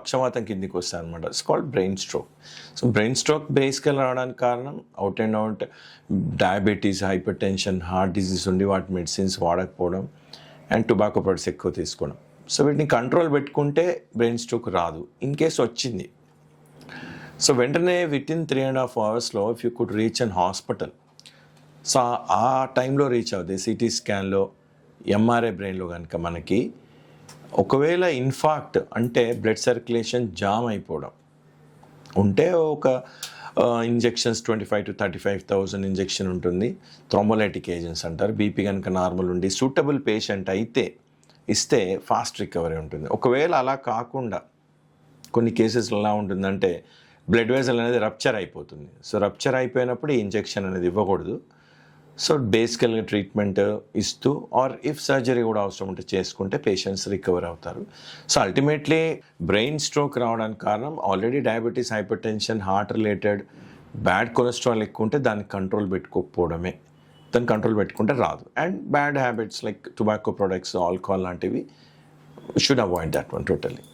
పక్షవాతం కిందికి వస్తాయి అనమాట. It's called brain stroke. So brain stroke బేసికల్ రావడానికి కారణం out and out diabetes, hypertension, heart disease ఉండి వాటి మెడిసిన్స్ వాడకపోవడం అండ్ టొబాకో ప్రొడక్ట్స్ ఎక్కువ తీసుకోవడం. సో వీటిని కంట్రోల్ పెట్టుకుంటే బ్రెయిన్ స్ట్రోక్ రాదు. ఇన్ కేస్ వచ్చింది, సో వెంటనే వితిన్ 3.5 అవర్స్లో if you could reach an hospital, so ఆ టైంలో రీచ్ అవుతుంది. సిటీ స్కాన్లో, ఎంఆర్ఐ బ్రెయిన్లో కనుక మనకి ఒకవేళ ఇన్ఫాక్ట్ అంటే బ్లడ్ సర్క్యులేషన్ జామ్ అయిపోవడం ఉంటే ఒక ఇంజెక్షన్స్ 25,000 to 35,000 ఇంజెక్షన్ ఉంటుంది. థ్రోంబోలైటిక్ ఏజెంట్స్ అంటారు. బీపీ కనుక నార్మల్ ఉండి సూటబుల్ పేషెంట్ అయితే ఇస్తే ఫాస్ట్ రికవరీ ఉంటుంది. ఒకవేళ అలా కాకుండా కొన్ని కేసెస్లో ఎలా ఉంటుందంటే బ్లడ్ వెజల్ అనేది రప్చర్ అయిపోతుంది. సో రప్చర్ అయిపోయినప్పుడు ఈ ఇంజెక్షన్ అనేది ఇవ్వకూడదు. సో బేసికల్గా ట్రీట్మెంట్ ఇస్తూ ఆర్ ఇఫ్ సర్జరీ కూడా అవసరం ఉంటే చేసుకుంటే పేషెంట్స్ రికవర్ అవుతారు. సో అల్టిమేట్లీ బ్రెయిన్ స్ట్రోక్ రావడానికి కారణం already diabetes, hypertension, heart related, bad cholesterol ఎక్కువ ఉంటే దాన్ని కంట్రోల్ పెట్టుకోకపోవడమే. దాన్ని కంట్రోల్ పెట్టుకుంటే రాదు. And bad habits like tobacco products, alcohol లాంటివి should avoid that one totally.